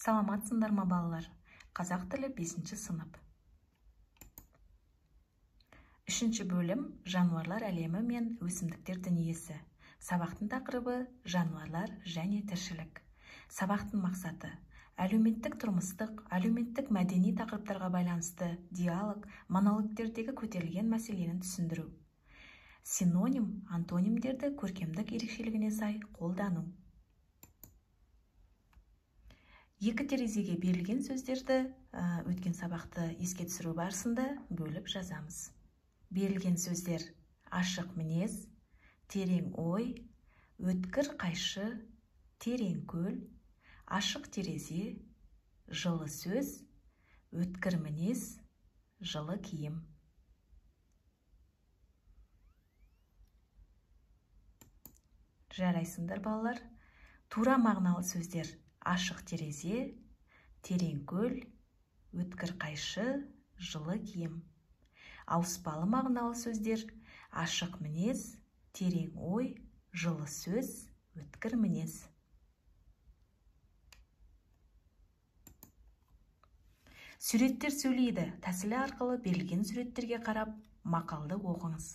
Саламатсыңдар ма балалар? Қазақ тілі 5-ші сынып. 3-ші бөлім жануарлар әлемі мен өсімдіктер дүниесі. Сабақтың тақырыбы жануарлар және тіршілік. Сабақтың мақсаты әлеуметтік тұрмыстық, әлеуметтік мәдени тақырыптарға байланысты диалог, монологтердегі көтерілген мәселені түсіндіру. Синоним, антонимдерді көркемдік ерекшелігіне сай қолдану. Екі терезеге берілген сөздерді өткен сабақты еске түсіру барысында бөліп жазамыз. Берілген сөздер: ашық мінез, терең ой, өткір қайшы, терең көл, ашық терезе, жылы сөз, өткір мінез, жылы киім. Жарайсыңдар балалар. Тура мағыналы сөздер: ашық терезе, терең көл, өткір қайшы, жылы киім. Ауыспалы мағыналы сөздер: ашық мінез, терең ой, жылы сөз, өткір мінез. Суреттер сөйлейді тәсілі арқылы берілген суреттерге қарап мақалды оқыңыз.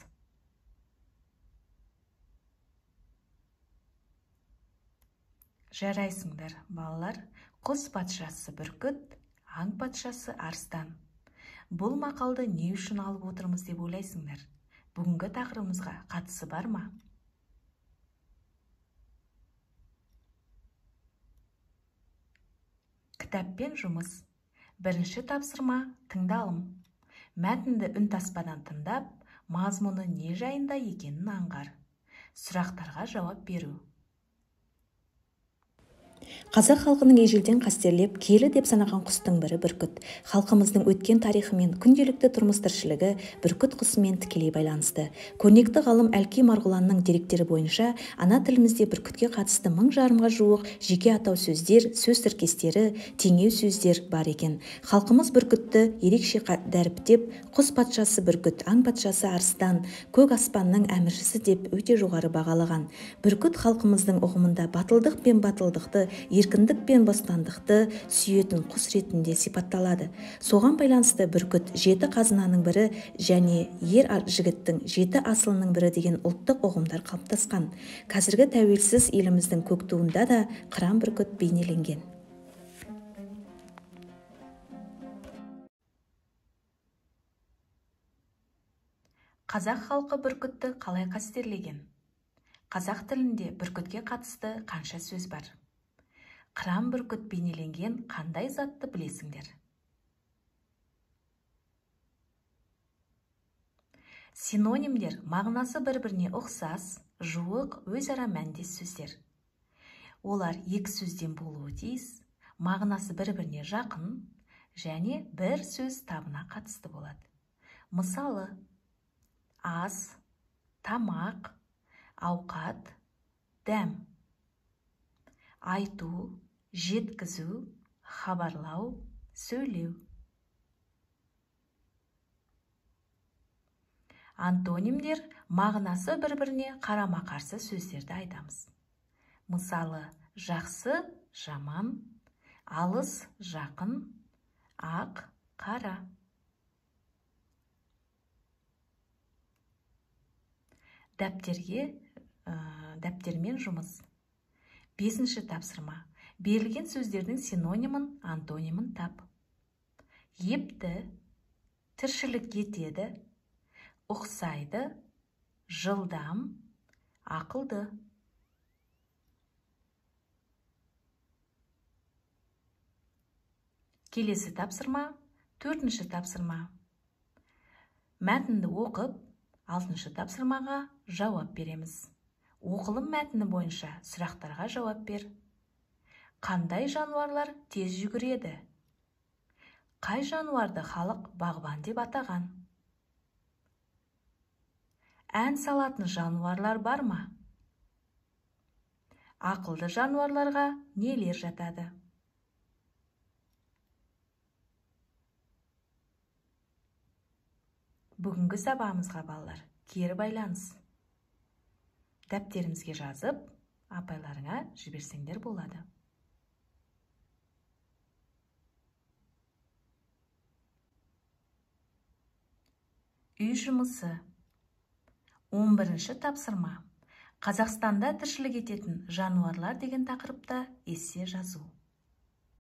Жарайсыңдар балалар. Құс патшасы бүркіт, аң патшасы арыстан. Бұл мақалды не үшін алып отырмыз деп ойлайсыңдар? Бүгінгі тақырыбымызға қатысы бар ма? Кітаппен жұмыс. Бірінші тапсырма тыңдалым. Мәтінді үнтаспадан тыңдап, мазмұны не жайында екенін аңғар. Сұрақтарға жауап беру. Қазақ халқының ежелден қастерлеп киелі деп санаған құстың бірі бүркіт. Халқымыздың өткен тарихы мен күнделікті тұрмыс тіршілігі бүркіт құсымен тікелей байланысты. Көрнекті ғалым Әлкей Марғұланның деректері бойынша ана тілімізде бүркітке қатысты 1000 жарымға жуық жеке атау сөздер, сөз тіркестері, теңеу сөздер бар екен. Халқымыз бүркітті ерекше дәріптеп, құс патшасы бүркіт, аң патшасы арыстан, көк аспанның әміршісі деп өте жоғары бағалаған. Бүркіт халқымыздың ұғымында батылдық пен батылдықты, еркіндік пен бостандықты сүйетін құс ретінде сипатталады. Соған байланысты бүркіт 7 қазынаның бірі және ер жігіттің 7 асылының бірі деген ұлттық ұғымдар қалыптасқан. Қазіргі тәуелсіз еліміздің көк туында да қыран бүркіт бейнеленген. Қазақ халқы бүркітті қалай қастерлеген? Қазақ тілінде бүркітке қатысты қанша сөз бар? Қыран бүркіт бейнеленген қандай затты білесіңдер? Синонимдер мағынасы бір-біріне ұқсас, жуық, өзара мәндес сөздер. Олар екі сөзден болуы тиіс, мағынасы бір-біріне жақын және бір сөз табына қатысты болады. Мысалы, ас, тамақ, ауқат, дәм. Айту, жеткізу, хабарлау, сөйлеу. Антонимдер мағынасы бір-біріне қарама-қарсы сөздерді айтамыз. Мысалы, жақсы, жаман, алыс, жақын, ақ, қара. Дәптермен жұмыс. 5-ші тапсырма. Берілген сөздердің синонимін, антонимін тап. Епті, тіршілік етеді, ұқсайды, жылдам, ақылды. Келесі тапсырма, 4-ші тапсырма. Мәтінді оқып, 6-ші тапсырмаға жауап береміз. Оқылым мәтіні бойынша сұрақтарға жауап бер. Қандай жануарлар тез жүгіреді? Қай жануарды халық бағбан деп атаған? Ән салатын жануарлар бар ма? Ақылды жануарларға нелер жатады? Бүгінгі сабағымызға балалар кері байланыс. Дәптерімізге жазып, апайларыңа жіберсеңдер болады. Үй жұмысы. 11-ші тапсырма. Қазақстанда тіршілік ететін жануарлар деген тақырыпта эссе жазу.